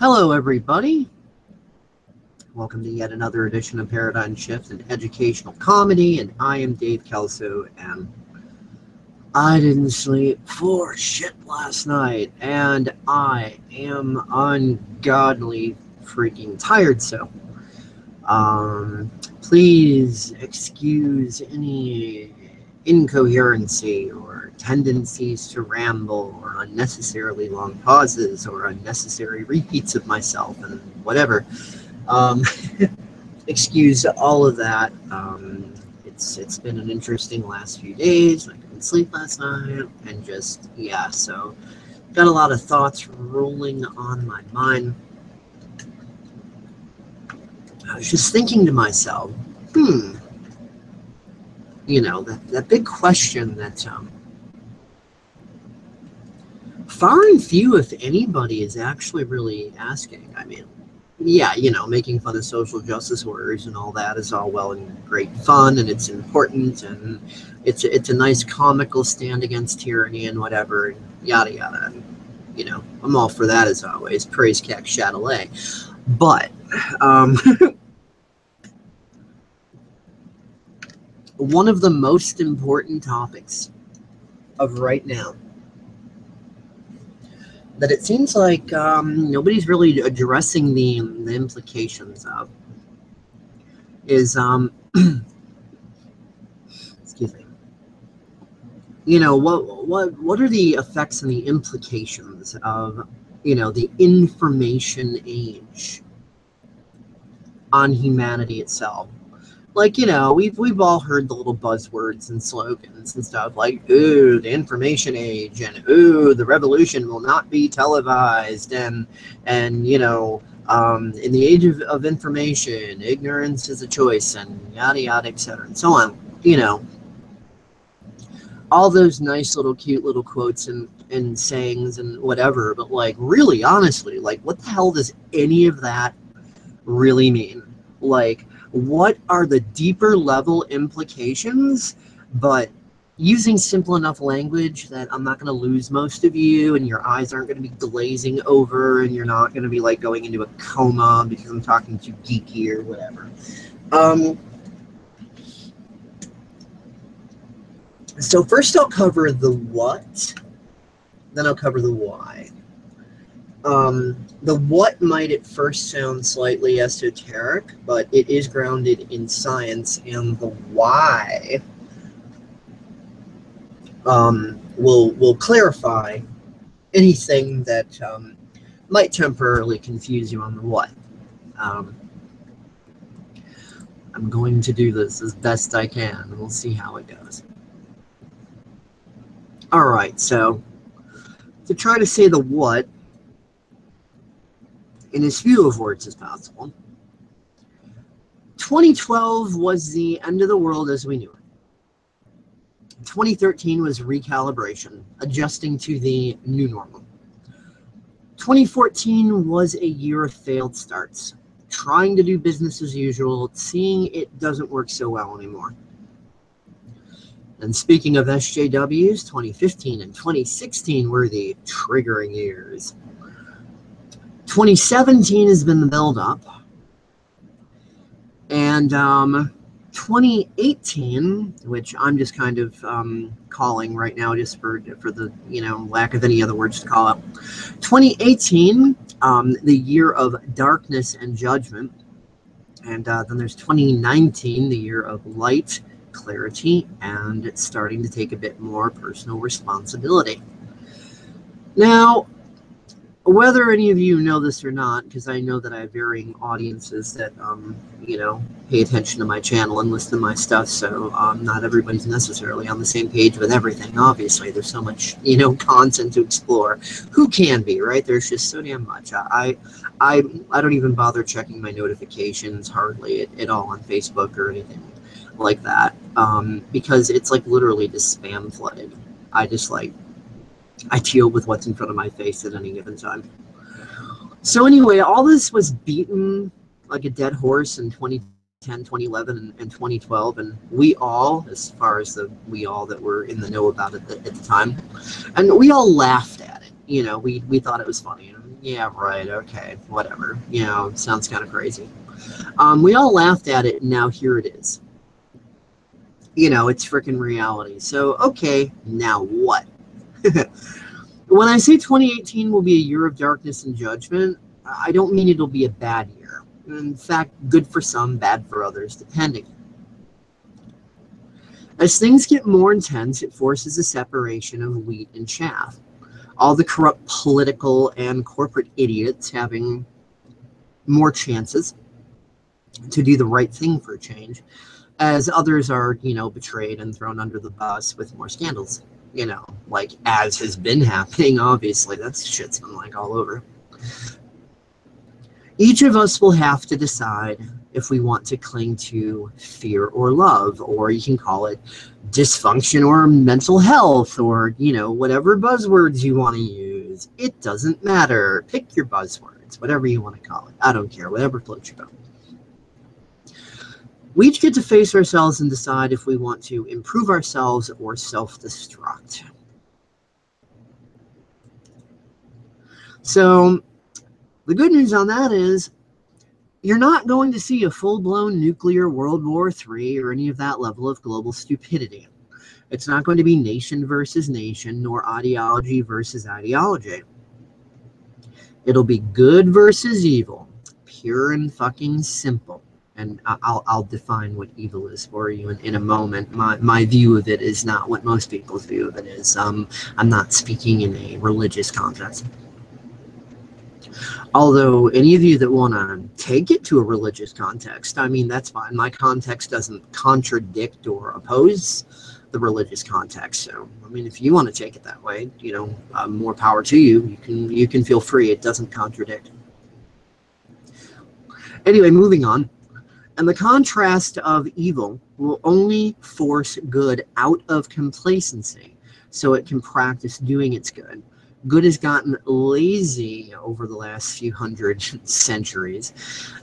Hello, everybody. Welcome to yet another edition of Paradigm Shift, an educational comedy, and I am Dave Kelso, and I didn't sleep for shit last night, and I am ungodly freaking tired, so please excuse any incoherency or tendencies to ramble or unnecessarily long pauses or unnecessary repeats of myself and whatever. Um, excuse all of that. It's been an interesting last few days. I couldn't sleep last night, and just so got a lot of thoughts rolling on my mind. I was just thinking to myself, that big question that far and few, if anybody, is actually really asking. I mean, making fun of social justice warriors and all that is all well and great fun, and it's important, and it's a nice comical stand against tyranny and whatever, and yada yada. And, I'm all for that as always. Praise Cac Chatelet. But one of the most important topics of right now that it seems like nobody's really addressing the implications of is excuse me. What are the effects and the implications of the information age on humanity itself? Like, we've all heard the little buzzwords and slogans and stuff like, ooh, the information age, and ooh, the revolution will not be televised, and in the age of information, ignorance is a choice, and yada yada, etc. and so on. All those nice little cute little quotes and sayings and whatever, but like, really honestly, like, what the hell does any of that really mean? Like, what are the deeper level implications? But using simple enough language that I'm not going to lose most of you, and your eyes aren't going to be glazing over, and you're not going to be like going into a coma because I'm talking too geeky or whatever. So first I'll cover the what, then I'll cover the why. The what might at first sound slightly esoteric, but it is grounded in science, and the why will clarify anything that might temporarily confuse you on the what. I'm going to do this as best I can. We'll see how it goes. All right, so to try to say the what in as few of words as possible, 2012 was the end of the world as we knew it. 2013 was recalibration, adjusting to the new normal. 2014 was a year of failed starts, trying to do business as usual, seeing it doesn't work so well anymore. And speaking of SJWs, 2015 and 2016 were the triggering years. 2017 has been the build-up, and 2018, which I'm just kind of calling right now just for the lack of any other words to call it, 2018, the year of darkness and judgment, and then there's 2019, the year of light, clarity, and it's starting to take a bit more personal responsibility. Now, whether any of you know this or not, because I know that I have varying audiences that, pay attention to my channel and listen to my stuff, so not everybody's necessarily on the same page with everything. Obviously, there's so much, content to explore. Who can be, right? There's just so damn much. I don't even bother checking my notifications hardly at all on Facebook or anything like that, because it's like literally just spam flooded. I deal with what's in front of my face at any given time. So anyway, all this was beaten like a dead horse in 2010, 2011, and 2012, and we all, as far as we all that were in the know about it at the time, and we all laughed at it. We thought it was funny. And Yeah, right, okay, whatever. You know, sounds kind of crazy. We all laughed at it, and now here it is. You know, it's freaking reality. So, okay, now what? When I say 2018 will be a year of darkness and judgment, I don't mean it'll be a bad year. In fact, good for some, bad for others, depending. As things get more intense, it forces a separation of wheat and chaff. All the corrupt political and corporate idiots having more chances to do the right thing for a change, as others are, you know, betrayed and thrown under the bus with more scandals. You know, like as has been happening, obviously. That's shit's been like all over. Each of us will have to decide if we want to cling to fear or love, or you can call it dysfunction or mental health, or, you know, whatever buzzwords you want to use. It doesn't matter. Pick your buzzwords, whatever you want to call it. I don't care, whatever floats your boat. We each get to face ourselves and decide if we want to improve ourselves or self-destruct. So the good news on that is you're not going to see a full-blown nuclear World War III or any of that level of global stupidity. It's not going to be nation versus nation, nor ideology versus ideology. It'll be good versus evil, pure and fucking simple. And I'll define what evil is for you in a moment. My view of it is not what most people's view of it is. I'm not speaking in a religious context. Although any of you that want to take it to a religious context, I mean, that's fine. My context doesn't contradict or oppose the religious context. So, I mean, if you want to take it that way, you know, more power to you. You can feel free. It doesn't contradict. Anyway, moving on. And the contrast of evil will only force good out of complacency so it can practice doing its good. Good has gotten lazy over the last few hundred centuries.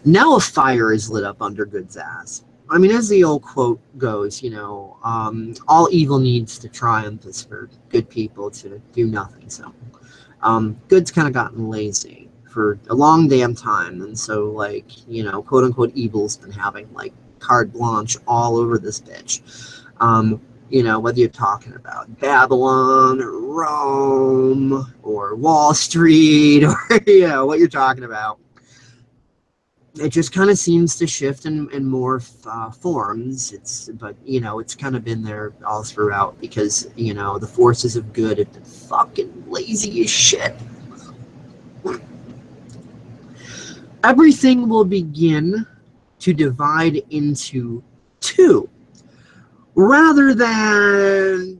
Now a fire is lit up under good's ass. I mean, as the old quote goes, you know, all evil needs to triumph is for good people to do nothing. So good's kind of gotten lazy for a long damn time, and so, like, you know, quote unquote evil's been having like carte blanche all over this bitch. You know, whether you're talking about Babylon or Rome or Wall Street or, you know, what you're talking about, it just kind of seems to shift in more forms. But, you know, it's kind of been there all throughout because, you know, the forces of good have been fucking lazy as shit. Everything will begin to divide into two, rather than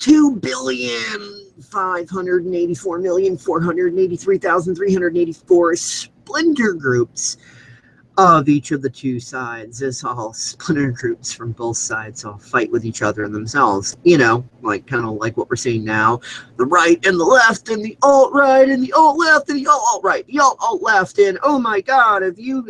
2,584,483,384 splinter groups of each of the two sides, as all splinter groups from both sides all fight with each other and themselves. You know, like kind of like what we're seeing now, the right and the left, and the alt-right and the alt-left and the alt-right, the alt-left, and oh my God, if you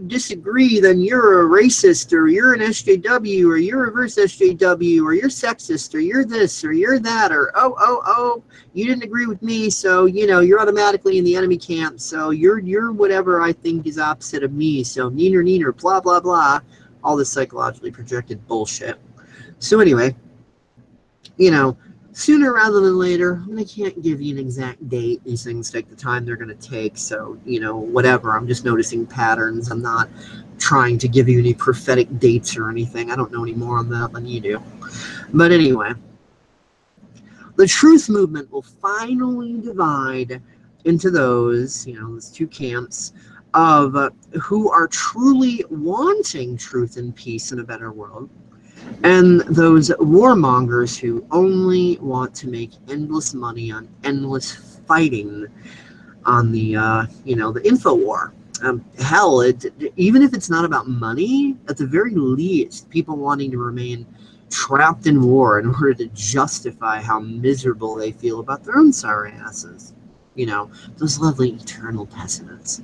disagree, then you're a racist, or you're an SJW, or you're a reverse SJW, or you're sexist, or you're this, or you're that, or oh, you didn't agree with me, so, you know, you're automatically in the enemy camp, so you're whatever I think is opposite of me, so neener, blah, blah, blah, all this psychologically projected bullshit. So anyway, you know, sooner rather than later, I can't give you an exact date. These things take the time they're going to take, so, you know, whatever. I'm just noticing patterns. I'm not trying to give you any prophetic dates or anything. I don't know any more on that than you do. But anyway, the truth movement will finally divide into those, you know, those two camps of who are truly wanting truth and peace in a better world, and those warmongers who only want to make endless money on endless fighting on the, you know, the info war. Hell, even if it's not about money, at the very least, people wanting to remain trapped in war in order to justify how miserable they feel about their own sorry asses. You know, those lovely eternal pessimists.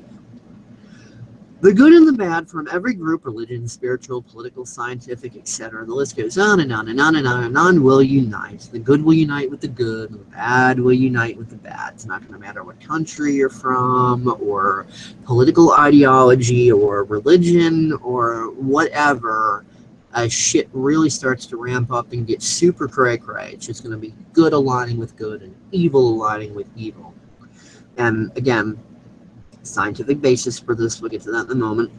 The good and the bad from every group, religion, spiritual, political, scientific, etc. The list goes on and on and on and on and on will unite. The good will unite with the good, and the bad will unite with the bad. It's not going to matter what country you're from, or political ideology, or religion, or whatever. As shit really starts to ramp up and get super cray-cray, it's just going to be good aligning with good and evil aligning with evil. And again, scientific basis for this, we'll get to that in a moment.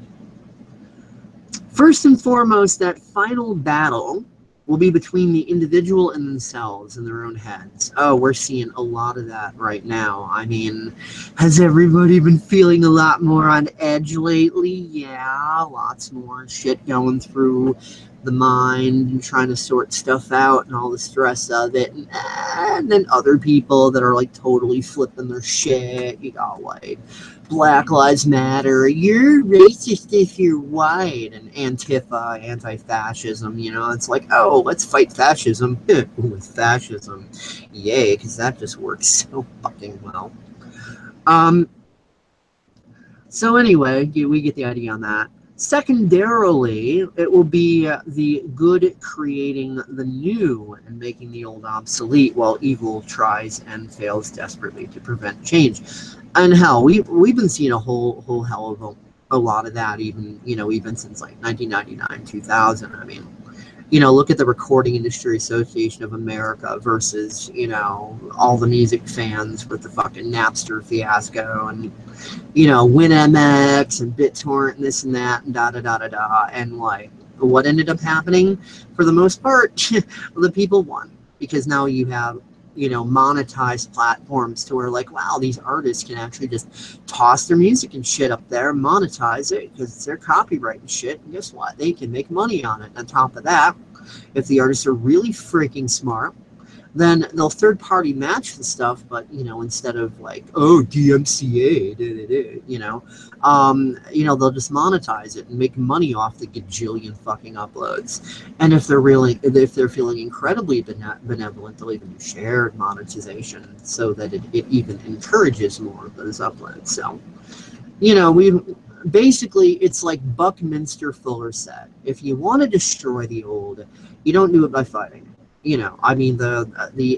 First and foremost, that final battle will be between the individual and themselves in their own heads. Oh, we're seeing a lot of that right now. I mean, has everybody been feeling a lot more on edge lately? Yeah, lots more shit going through the mind and trying to sort stuff out and all the stress of it. And then other people that are like totally flipping their shit. You got like Black Lives Matter, you're racist if you're white, and Antifa, anti-fascism, you know, it's like, oh, let's fight fascism with fascism. Yay, because that just works so fucking well. So anyway, we get the idea on that. Secondarily, it will be the good creating the new and making the old obsolete, while evil tries and fails desperately to prevent change. And hell, we've been seeing a whole hell of a lot of that, even even since like 1999, 2000. I mean, look at the Recording Industry Association of America versus all the music fans with the fucking Napster fiasco, and WinMX and BitTorrent and this and that and da da da da da. And like, what ended up happening for the most part? The people won, because now you have monetized platforms to where like, wow, these artists can actually just toss their music and shit up there, monetize it because it's their copyright and shit, and guess what? They can make money on it. On top of that, if the artists are really freaking smart, then they'll third-party match the stuff, but instead of like, oh, DMCA, they'll just monetize it and make money off the gajillion fucking uploads. And if they're feeling incredibly benevolent, they'll even do shared monetization so that it even encourages more of those uploads. So, basically, it's like Buckminster Fuller said: if you want to destroy the old, you don't do it by fighting. I mean, the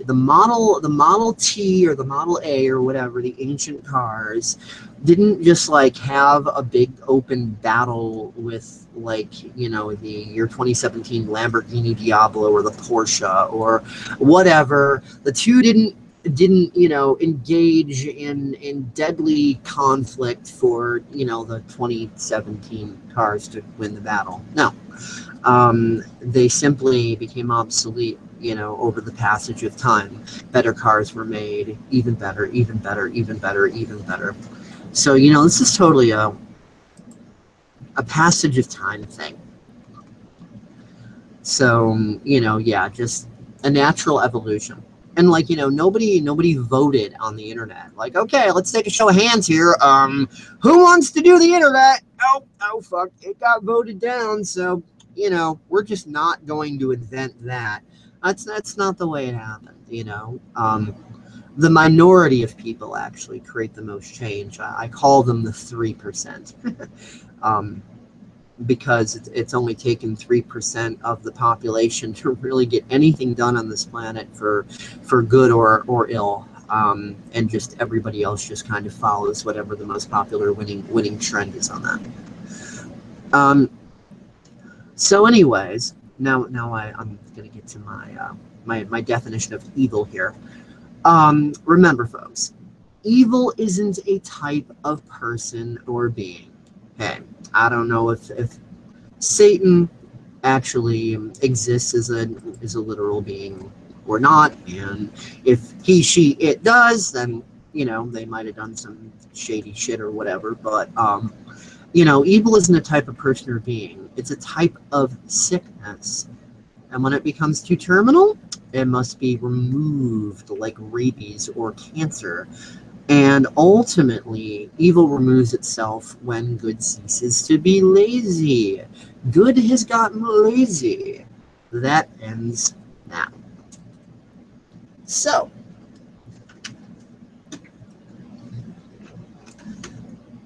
Model T or the Model A or whatever, the ancient cars, didn't just like have a big open battle with like the year 2017 Lamborghini Diablo or the Porsche or whatever. The two didn't engage in deadly conflict for the 2017 cars to win the battle. No, they simply became obsolete over the passage of time. Better cars were made, even better, even better, even better, even better. So this is totally a passage of time thing. So yeah, just a natural evolution. And like nobody voted on the internet. Like, okay, let's take a show of hands here. Who wants to do the internet? Oh fuck, it got voted down. So we're just not going to invent that. That's not the way it happened. The minority of people actually create the most change. I call them the 3%. Because it's only taken 3% of the population to really get anything done on this planet for good or ill, and just everybody else just kind of follows whatever the most popular winning trend is on that. So anyways, now I'm gonna get to my definition of evil here. Remember, folks, evil isn't a type of person or being. Okay, I don't know if Satan actually exists as a literal being or not, and if he, she, it does, then they might have done some shady shit or whatever. But evil isn't a type of person or being. It's a type of sickness, and when it becomes too terminal, it must be removed, like rabies or cancer. And ultimately, evil removes itself when good ceases to be lazy. Good has gotten lazy. That ends now. So,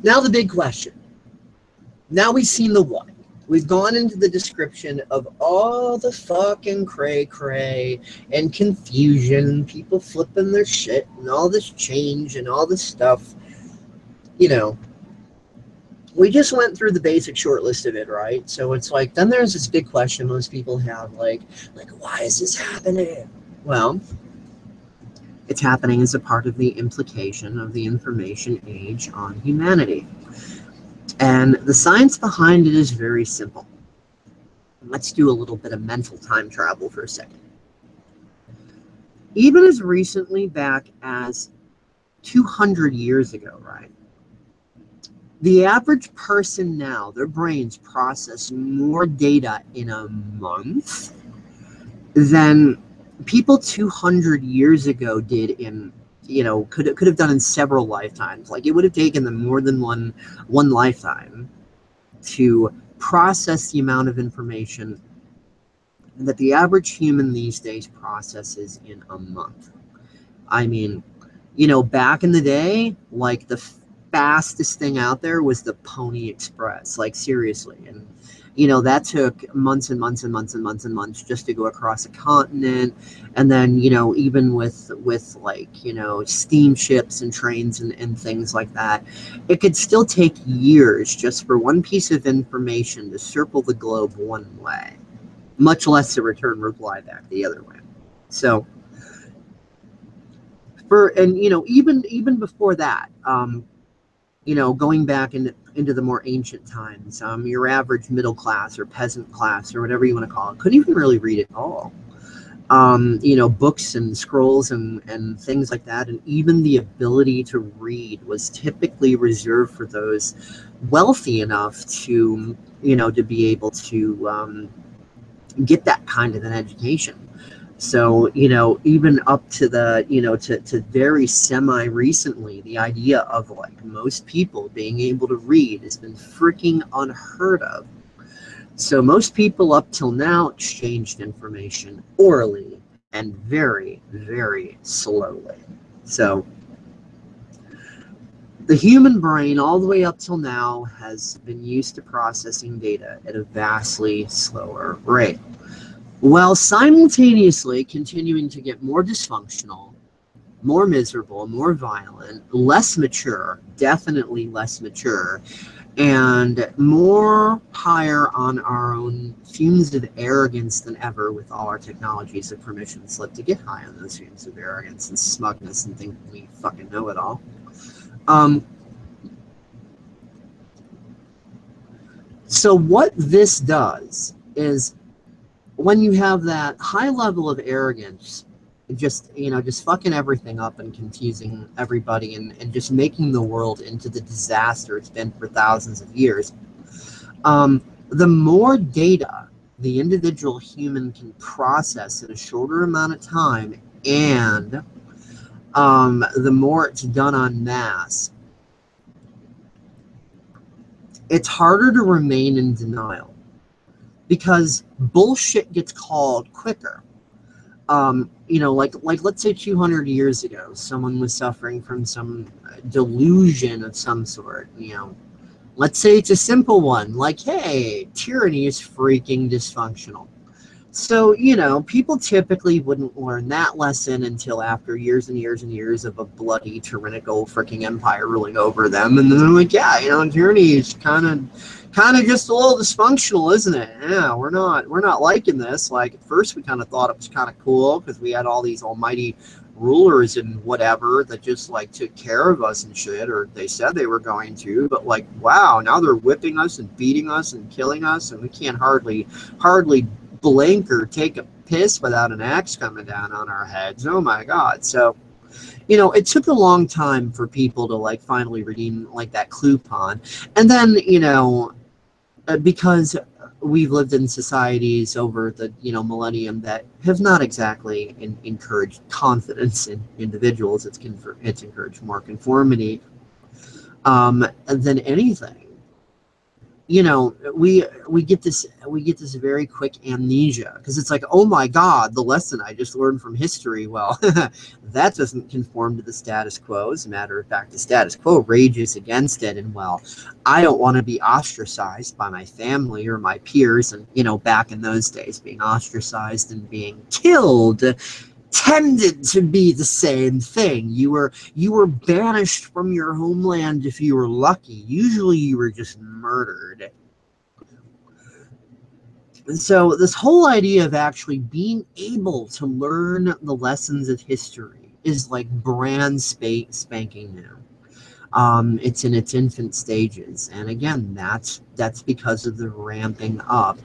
now the big question. Now we've seen the what. We've gone into the description of all the fucking cray-cray and confusion, people flipping their shit, and all this change and all this stuff. You know, we just went through the basic short list of it, right? So it's like, then there's this big question most people have, like, why is this happening? Well, it's happening as a part of the implication of the information age on humanity. And the science behind it is very simple. Let's do a little bit of mental time travel for a second. Even as recently back as 200 years ago, right? The average person now, their brains process more data in a month than people 200 years ago did in, could have done in several lifetimes. Like, it would have taken them more than one lifetime to process the amount of information that the average human these days processes in a month. I mean, back in the day, like, the fastest thing out there was the Pony Express, like, seriously. And that took months and months and months and months and months just to go across a continent. And then even with like steamships and trains and things like that, it could still take years just for one piece of information to circle the globe one way, much less to return reply back the other way. So even before that, going back into the more ancient times, your average middle class or peasant class or whatever you want to call it couldn't even really read at all. Books and scrolls and things like that, and even the ability to read was typically reserved for those wealthy enough to be able to get that kind of an education. So, even up to the, to very semi-recently, the idea of, like, most people being able to read has been freaking unheard of. So most people up till now exchanged information orally and very, very slowly. So the human brain, all the way up till now, has been used to processing data at a vastly slower rate, while simultaneously continuing to get more dysfunctional, more miserable, more violent, less mature, definitely less mature, and more higher on our own fumes of arrogance than ever, with all our technologies of permission slip to get high on those fumes of arrogance and smugness and think we fucking know it all. So what this does is, when you have that high level of arrogance, just fucking everything up and confusing everybody and just making the world into the disaster it's been for thousands of years, the more data the individual human can process in a shorter amount of time, and the more it's done en masse, it's harder to remain in denial, because bullshit gets called quicker. Like let's say 200 years ago, someone was suffering from some delusion of some sort. Let's say it's a simple one, like, hey, tyranny is freaking dysfunctional. So, people typically wouldn't learn that lesson until after years and years and years of a bloody tyrannical freaking empire ruling over them. And then they're like, yeah, tyranny is kind of just a little dysfunctional, isn't it? Yeah, we're not liking this. Like, at first we kind of thought it was kind of cool because we had all these almighty rulers and whatever that just, like, took care of us and shit, or they said they were going to, but, like, wow, now they're whipping us and beating us and killing us, and we can't hardly blink or take a piss without an axe coming down on our heads. Oh my God. So, it took a long time for people to, like, finally redeem, like, that coupon. And then, because we've lived in societies over the millennium that have not exactly encouraged confidence in individuals, it's encouraged more conformity than anything. you know, we get this very quick amnesia, because it's like, oh my God, the lesson I just learned from history. Well, that doesn't conform to the status quo. As a matter of fact, the status quo rages against it. And well, I don't want to be ostracized by my family or my peers. And, you know, back in those days, being ostracized and being killed tended to be the same thing. You were banished from your homeland if you were lucky. Usually you were just murdered. And so this whole idea of actually being able to learn the lessons of history is like brand spanking new. It's in its infant stages. And again, that's because of the ramping up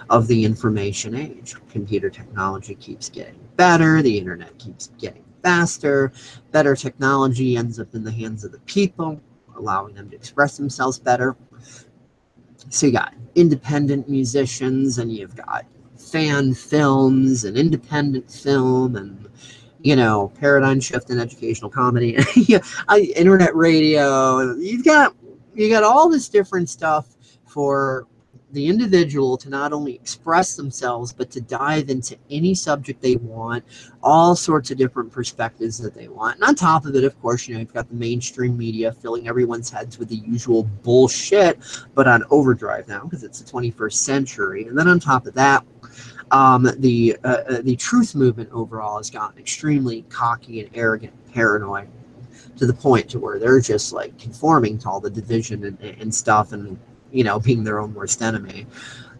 of the information age. Computer technology keeps getting better, the internet keeps getting faster, better technology ends up in the hands of the people, allowing them to express themselves better. So you got independent musicians, and you've got fan films and independent film, and, you know, paradigm shift in educational comedy, internet radio. You got all this different stuff for the individual to not only express themselves, but to dive into any subject they want, all sorts of different perspectives that they want. And on top of it, of course, you know, you've got the mainstream media filling everyone's heads with the usual bullshit, but on overdrive now, because it's the 21st century. And then on top of that, the truth movement overall has gotten extremely cocky and arrogant and paranoid, to the point to where they're just like conforming to all the division and stuff, and, you know, being their own worst enemy.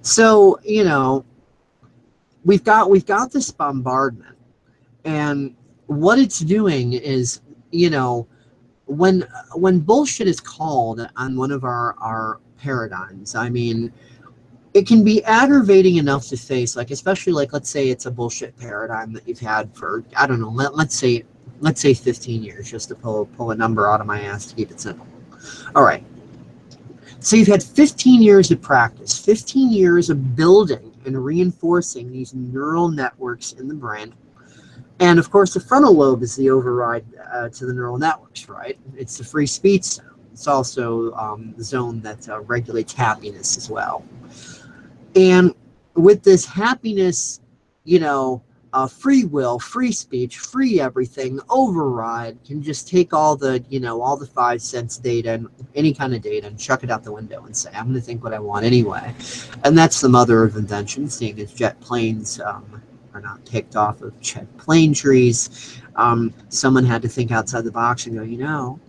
So, you know, we've got this bombardment, and what it's doing is, you know, when bullshit is called on one of our paradigms, I mean, it can be aggravating enough to face, like, especially like, let's say it's a bullshit paradigm that you've had for, I don't know, let's say 15 years, just to pull a number out of my ass to keep it simple. All right. So you've had 15 years of practice, 15 years of building and reinforcing these neural networks in the brain. And of course, the frontal lobe is the override to the neural networks, right? It's the free speech zone. It's also the zone that regulates happiness as well. And with this happiness, you know, free will, free speech, free everything, override can just take all the, you know, all the 5 cents data and any kind of data and chuck it out the window and say, I'm going to think what I want anyway. And that's the mother of invention, seeing as jet planes are not picked off of jet plane trees. Someone had to think outside the box and go, you know,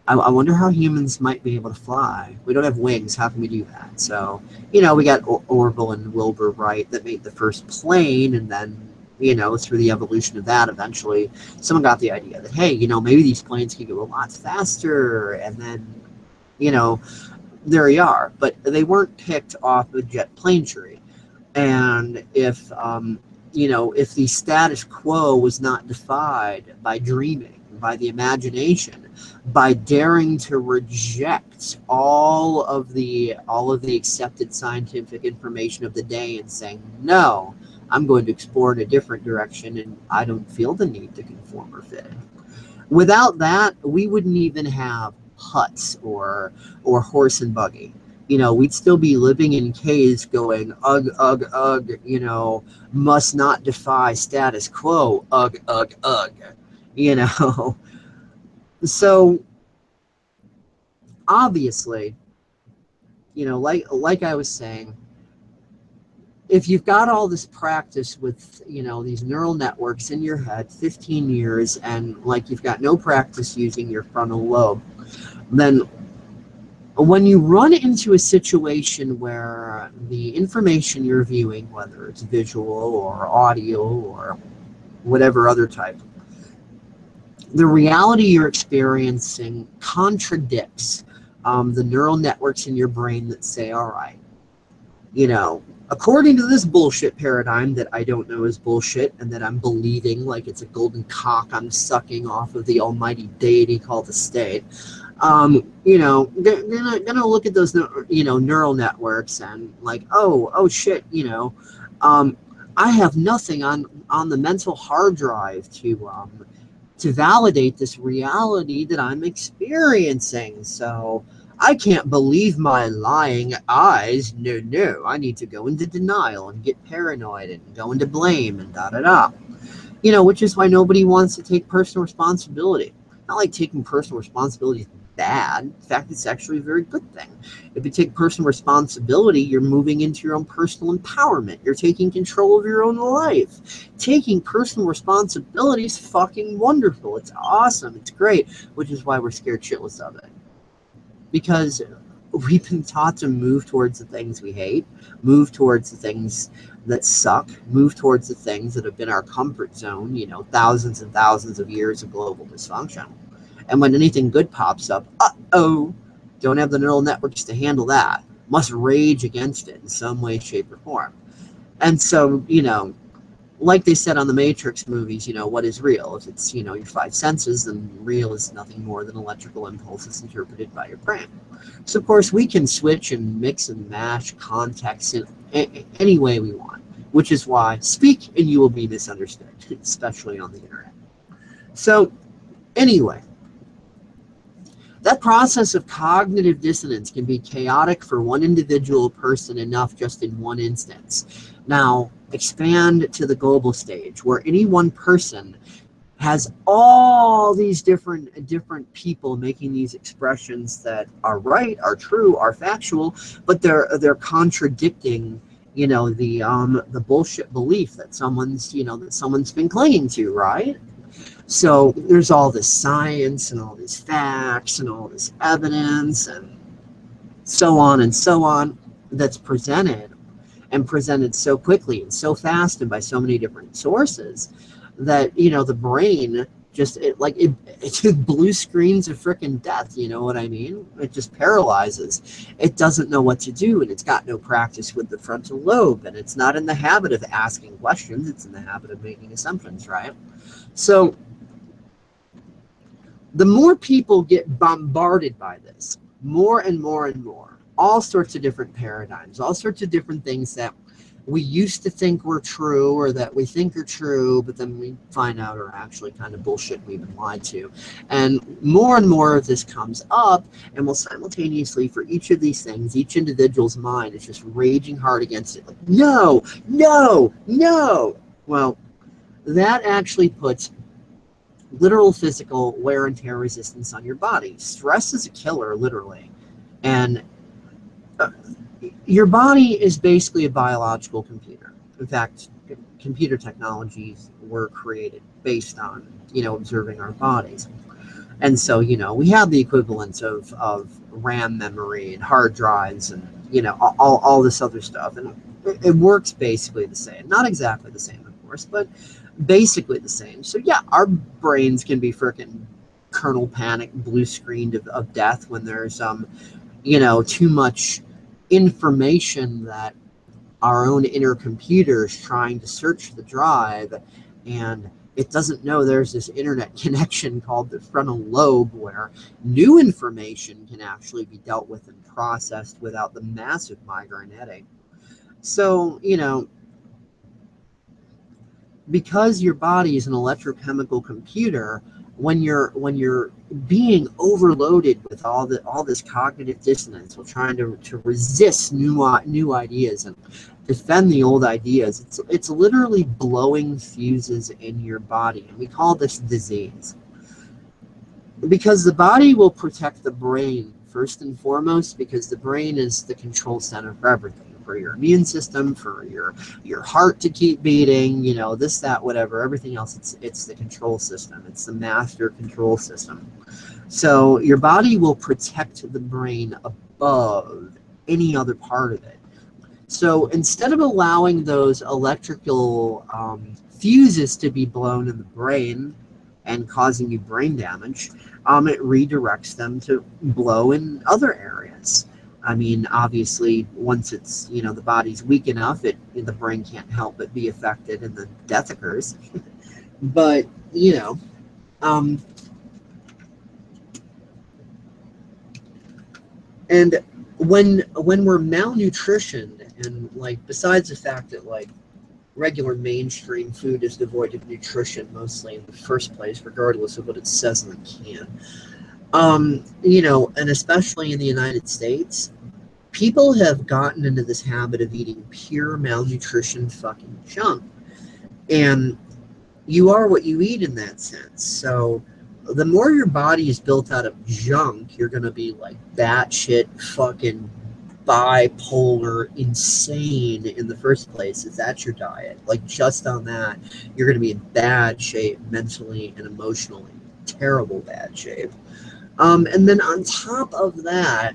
I wonder how humans might be able to fly. We don't have wings. How can we do that? So, you know, we got Orville and Wilbur Wright that made the first plane, and then, you know, through the evolution of that, eventually someone got the idea that, hey, you know, maybe these planes can go a lot faster, and then, you know, there you are. But they weren't picked off a jet plane tree. And if, you know, if the status quo was not defied by dreaming, by the imagination, by daring to reject all of the accepted scientific information of the day and saying, no, I'm going to explore in a different direction, and I don't feel the need to conform or fit in. Without that, we wouldn't even have huts or horse and buggy. You know, we'd still be living in caves going, ugh, ugh, ugh, you know, must not defy status quo, ugh, ugh, ugh, you know. So obviously, you know, like I was saying, if you've got all this practice with, you know, these neural networks in your head, 15 years, and like you've got no practice using your frontal lobe, then when you run into a situation where the information you're viewing, whether it's visual or audio or whatever other type, the reality you're experiencing contradicts the neural networks in your brain that say, all right, you know, according to this bullshit paradigm that I don't know is bullshit and that I'm believing like it's a golden cock I'm sucking off of the almighty deity called the state, you know, gonna look at those, you know, neural networks and like, oh shit, you know, I have nothing on the mental hard drive to validate this reality that I'm experiencing. So I can't believe my lying eyes. No, no, I need to go into denial and get paranoid and go into blame and da-da-da. You know, which is why nobody wants to take personal responsibility. Not like taking personal responsibility is bad. In fact, it's actually a very good thing. If you take personal responsibility, you're moving into your own personal empowerment. You're taking control of your own life. Taking personal responsibility is fucking wonderful. It's awesome. It's great, which is why we're scared shitless of it. Because we've been taught to move towards the things we hate, move towards the things that suck, move towards the things that have been our comfort zone, you know, thousands and thousands of years of global dysfunction. And when anything good pops up, don't have the neural networks to handle that. Must rage against it in some way, shape, or form. And so, you know, like they said on the Matrix movies, you know, what is real? If it's, you know, your five senses, then real is nothing more than electrical impulses interpreted by your brain. So, of course, we can switch and mix and mash contexts in any way we want, which is why speak and you will be misunderstood, especially on the internet. So, anyway, that process of cognitive dissonance can be chaotic for one individual person enough just in one instance. Now, expand to the global stage where any one person has all these different people making these expressions that are right, are true, are factual, but they're contradicting, you know, the bullshit belief that someone's been clinging to, right? So there's all this science and all these facts and all this evidence and so on that's presented, and presented so quickly and so fast and by so many different sources that, you know, the brain just it blue screens of frickin' death, you know what I mean? It just paralyzes. It doesn't know what to do, and it's got no practice with the frontal lobe, and it's not in the habit of asking questions, it's in the habit of making assumptions, right? So the more people get bombarded by this, more and more and more, all sorts of different paradigms, all sorts of different things that we used to think were true or that we think are true, but then we find out are actually kind of bullshit we've been lied to. And more of this comes up, and will simultaneously, for each of these things, each individual's mind is just raging hard against it. Like, no, no, no. Well, that actually puts literal physical wear and tear resistance on your body. Stress is a killer, literally. And your body is basically a biological computer. In fact, computer technologies were created based on, you know, observing our bodies. And so, you know, we have the equivalents of RAM memory and hard drives and, you know, all this other stuff. And it works basically the same. Not exactly the same, of course, but basically the same. So, yeah, our brains can be freaking kernel panic, blue screened of death when there's, you know, too much information that our own inner computer is trying to search the drive, and it doesn't know there's this internet connection called the frontal lobe where new information can actually be dealt with and processed without the massive migraine headache. So, you know, because your body is an electrochemical computer, when you're being overloaded with all this cognitive dissonance, while trying to resist new ideas and defend the old ideas, it's literally blowing fuses in your body, and we call this disease. Because the body will protect the brain first and foremost, because the brain is the control center for everything. For your immune system, for your heart to keep beating, you know, this, that, whatever, everything else, it's the control system. It's the master control system. So your body will protect the brain above any other part of it. So instead of allowing those electrical fuses to be blown in the brain and causing you brain damage, it redirects them to blow in other areas. I mean, obviously, once it's, you know, the body's weak enough, the brain can't help but be affected and the death occurs. But, you know, and when we're malnutritioned, and like, besides the fact that like regular mainstream food is devoid of nutrition mostly in the first place, regardless of what it says in the can, You know, and especially in the United States, people have gotten into this habit of eating pure malnutrition fucking junk. And you are what you eat in that sense. So the more your body is built out of junk, you're going to be like batshit fucking bipolar insane in the first place. If that's your diet, like just on that, you're going to be in bad shape mentally and emotionally. Terrible bad shape. And then on top of that,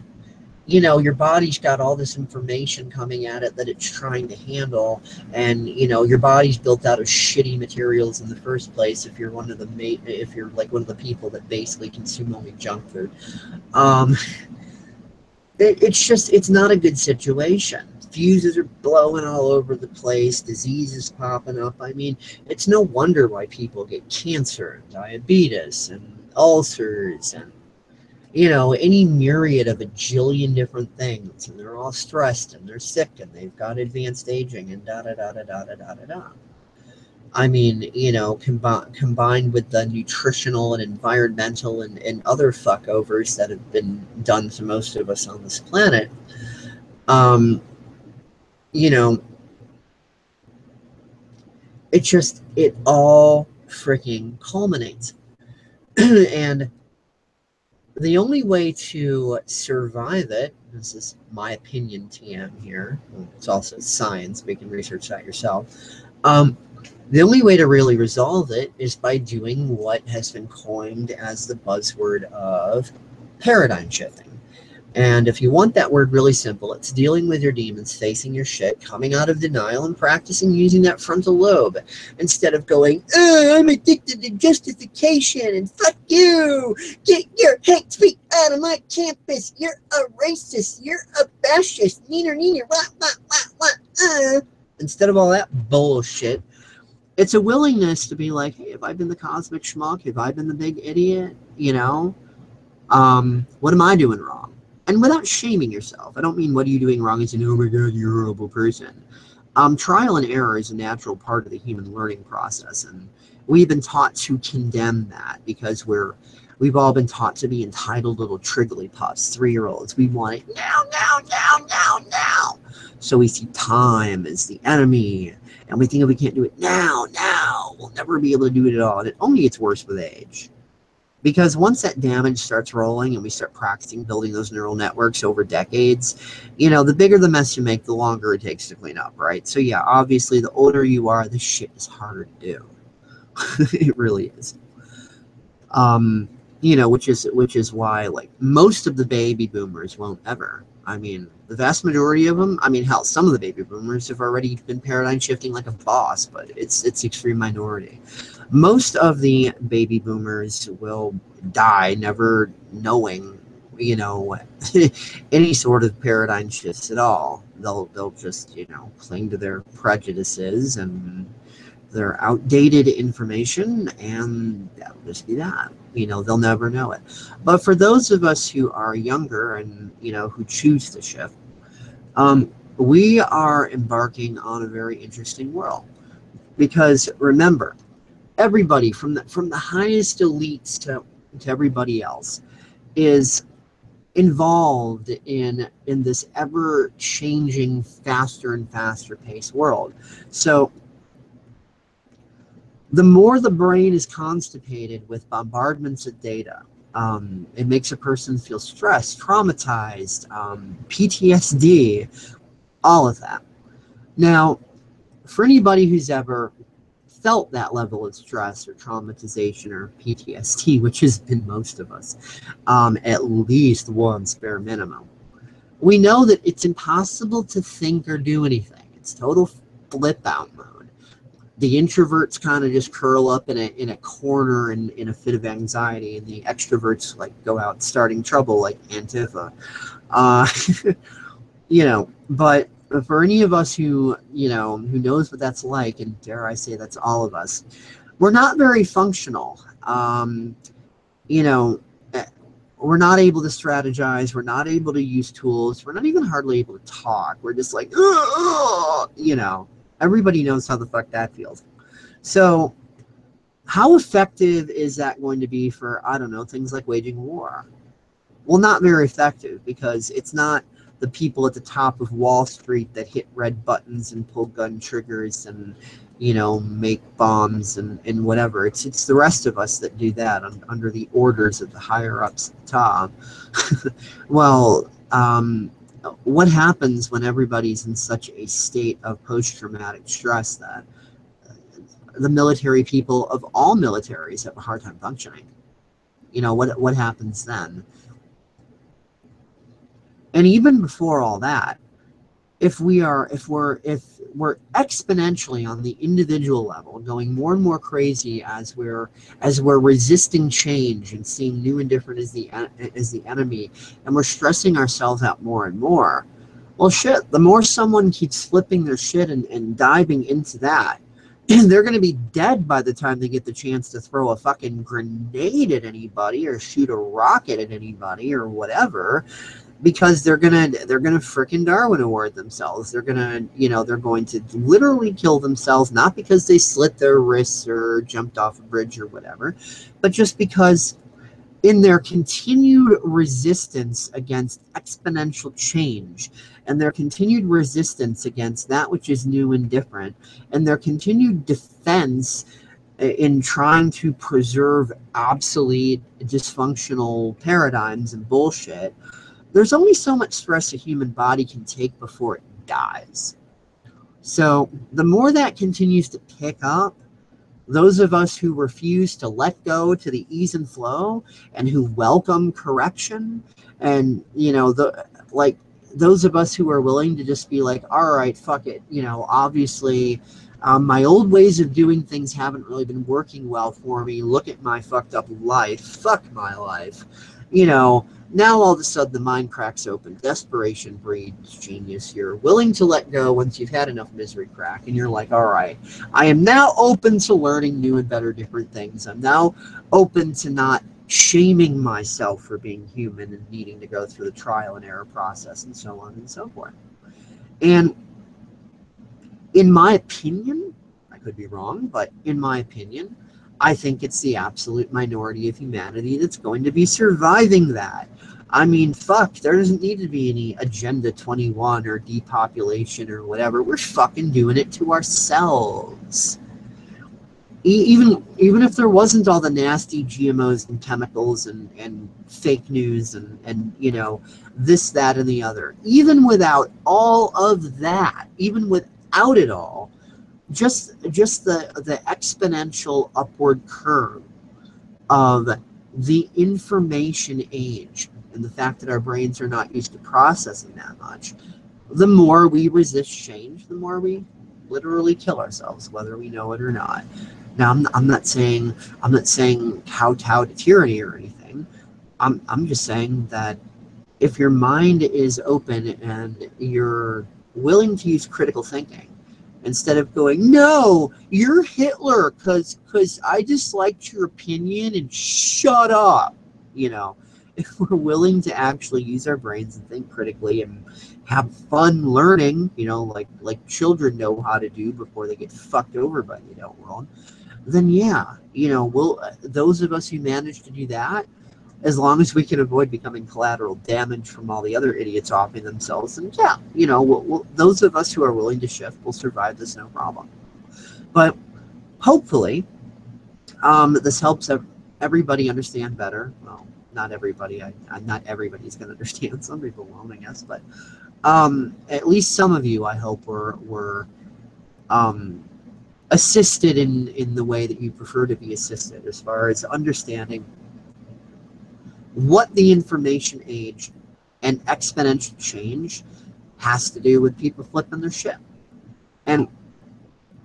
you know, your body's got all this information coming at it that it's trying to handle, and you know, your body's built out of shitty materials in the first place. If you're one of the if you're like one of the people that basically consume only junk food, um, it's not a good situation. Fuses are blowing all over the place. Diseases popping up. I mean, it's no wonder why people get cancer, and diabetes, and ulcers, and you know, any myriad of a jillion different things, and they're all stressed and they're sick and they've got advanced aging and da da da da da da da da da. I mean, you know, combined with the nutritional and environmental and other fuckovers that have been done to most of us on this planet, um, you know, it all freaking culminates. And the only way to survive it, this is my opinion, TM here, it's also science, but you can research that yourself. The only way to really resolve it is by doing what has been coined as the buzzword of paradigm shifting. And if you want that word really simple, it's dealing with your demons, facing your shit, coming out of denial, and practicing using that frontal lobe instead of going, oh, I'm addicted to justification and fuck you, get your hate speak out of my campus, you're a racist, you're a fascist, neener, what. Instead of all that bullshit, it's a willingness to be like, hey, have I been the cosmic schmuck? Have I been the big idiot? You know, what am I doing wrong? And without shaming yourself. I don't mean what are you doing wrong as in, oh my God, you're a horrible person. Trial and error is a natural part of the human learning process. And we've been taught to condemn that because we've all been taught to be entitled little triggly puffs, 3-year-olds. We want it now, now, now, now, now. So we see time as the enemy. And we think if we can't do it now, we'll never be able to do it at all. And it only gets worse with age. Because once that damage starts rolling and we start practicing building those neural networks over decades, you know, the bigger the mess you make, the longer it takes to clean up, right? So yeah, obviously the older you are, the shit is harder to do. It really is. You know, which is why like most of the baby boomers won't ever. I mean, the vast majority of them, I mean, hell, some of the baby boomers have already been paradigm shifting like a boss, but it's the extreme minority. Most of the baby boomers will die never knowing, you know, any sort of paradigm shifts at all. They'll just, you know, cling to their prejudices and their outdated information, and that'll just be that. You know, they'll never know it. But for those of us who are younger and, you know, who choose to shift, we are embarking on a very interesting world. Because remember, everybody from the highest elites to everybody else is involved in this ever changing, faster and faster paced world. So the more the brain is constipated with bombardments of data, it makes a person feel stressed, traumatized, PTSD, all of that. Now, for anybody who's ever felt that level of stress or traumatization or PTSD, which has been most of us, at least once bare minimum, we know that it's impossible to think or do anything. It's total flip out mode. The introverts kind of just curl up in a corner in a fit of anxiety, and the extroverts like go out starting trouble like Antifa. You know, but for any of us who, you know, who knows what that's like, and dare I say that's all of us, we're not very functional. You know, we're not able to strategize. We're not able to use tools. We're not even hardly able to talk. We're just like, you know, everybody knows how the fuck that feels. So How effective is that going to be for, I don't know, things like waging war? Well, not very effective, because it's not the people at the top of Wall Street that hit red buttons and pull gun triggers and, you know, make bombs and whatever. It's the rest of us that do that under the orders of the higher ups at the top. Well, what happens when everybody's in such a state of post-traumatic stress that the military people of all militaries have a hard time functioning? You know, what happens then? And even before all that, if we're exponentially on the individual level going more and more crazy as we're resisting change and seeing new and different as the enemy, and we're stressing ourselves out more and more, well, shit, the more someone keeps flipping their shit and diving into that, they're going to be dead by the time they get the chance to throw a fucking grenade at anybody or shoot a rocket at anybody or whatever, because they're gonna frickin' Darwin Award themselves. They're going to literally kill themselves, not because they slit their wrists or jumped off a bridge or whatever, but just because in their continued resistance against exponential change, and their continued resistance against that which is new and different, and their continued defense in trying to preserve obsolete, dysfunctional paradigms and bullshit, there's only so much stress a human body can take before it dies. So the more that continues to pick up, those of us who refuse to let go to the ease and flow, and who welcome correction, and, you know, those of us who are willing to just be like, all right, fuck it, you know, obviously my old ways of doing things haven't really been working well for me. Look at my fucked up life. Fuck my life. You know, now all of a sudden the mind cracks open. Desperation breeds genius. You're willing to let go once you've had enough misery crack, and you're like, all right, I am now open to learning new and better different things. I'm now open to not shaming myself for being human and needing to go through the trial and error process and so on and so forth. And in my opinion, I could be wrong, but in my opinion, I think it's the absolute minority of humanity that's going to be surviving that. I mean, fuck, there doesn't need to be any Agenda 21 or depopulation or whatever. We're fucking doing it to ourselves. Even if there wasn't all the nasty GMOs and chemicals and fake news and you know, this, that, and the other, even without all of that, even without it all, just the exponential upward curve of the information age, and the fact that our brains are not used to processing that much, the more we resist change, the more we literally kill ourselves, whether we know it or not. Now, I'm not saying kowtow to tyranny or anything. I'm just saying that if your mind is open and you're willing to use critical thinking, instead of going, no, you're Hitler because I disliked your opinion and shut up, you know, if we're willing to actually use our brains and think critically and have fun learning, you know, like children know how to do before they get fucked over by the adult world, then yeah, you know, those of us who manage to do that, as long as we can avoid becoming collateral damage from all the other idiots offing themselves, and yeah, you know, those of us who are willing to shift will survive this no problem. But hopefully, this helps everybody understand better. Well, not everybody. Not everybody's going to understand. Some people won't, I guess. But at least some of you, I hope, were assisted in the way that you prefer to be assisted, as far as understanding what the information age and exponential change has to do with people flipping their shit. And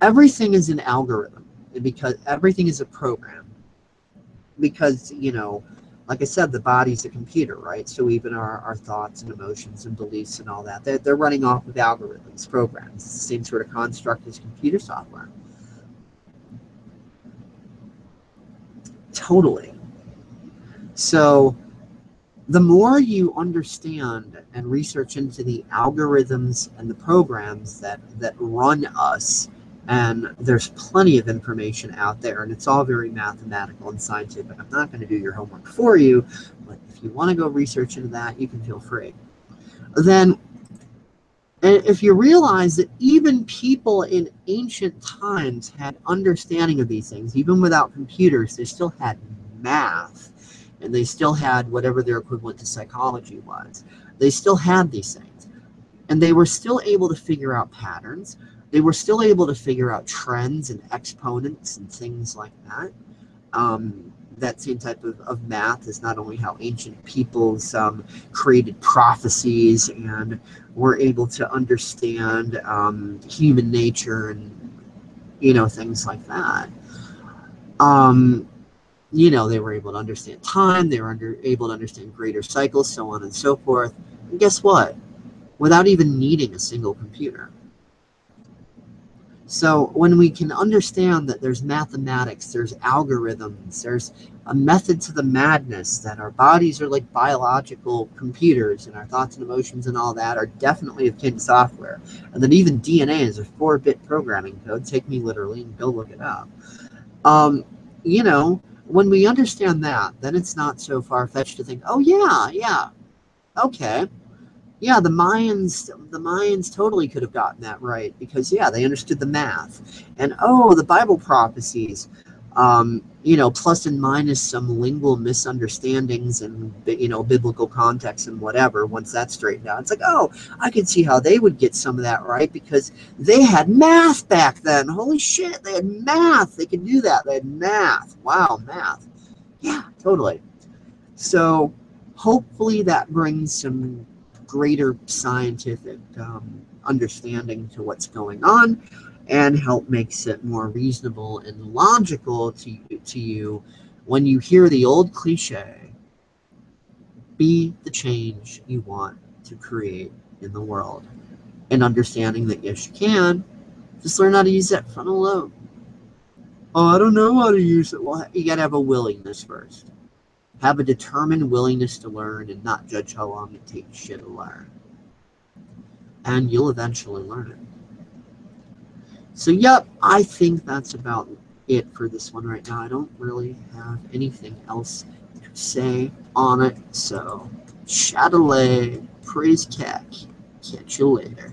everything is an algorithm, and because everything is a program, because, you know, like I said, the body's a computer, right? So even our thoughts and emotions and beliefs and all that, they're running off of algorithms, programs. It's the same sort of construct as computer software. Totally. So the more you understand and research into the algorithms and the programs that run us And there's plenty of information out there, and it's all very mathematical and scientific. I'm not going to do your homework for you, but if you want to go research into that, you can feel free. Then, if you realize that even people in ancient times had understanding of these things, even without computers, they still had math, and they still had whatever their equivalent to psychology was. They still had these things, and they were still able to figure out patterns. They were still able to figure out trends and exponents and things like that. That same type of math is not only how ancient peoples created prophecies and were able to understand human nature and, things like that. They were able to understand time. They were able to understand greater cycles, so on and so forth. And guess what? Without even needing a single computer. So when we can understand that there's mathematics, there's algorithms, there's a method to the madness, that our bodies are like biological computers and our thoughts and emotions and all that are definitely akin to software, and that even DNA is a 4-bit programming code, take me literally and go look it up. When we understand that, then it's not so far-fetched to think, oh yeah, okay. Yeah, the Mayans totally could have gotten that right, because they understood the math. And the Bible prophecies, plus and minus some lingual misunderstandings and biblical context and whatever. Once that's straightened out, it's like, I can see how they would get some of that right, because they had math back then. Holy shit, they had math. They could do that. They had math. Wow, math. Yeah, totally. So hopefully that brings some greater scientific understanding to what's going on, and help makes it more reasonable and logical to you when you hear the old cliche, be the change you want to create in the world. And understanding that yes, you can, just learn how to use that frontal lobe. Oh, I don't know how to use it. Well, you got to have a willingness first. Have a determined willingness to learn and not judge how long it takes you to learn. And you'll eventually learn it. So, yep, I think that's about it for this one right now. I don't really have anything else to say on it. So, Chatelet, praise Cac. Catch you later.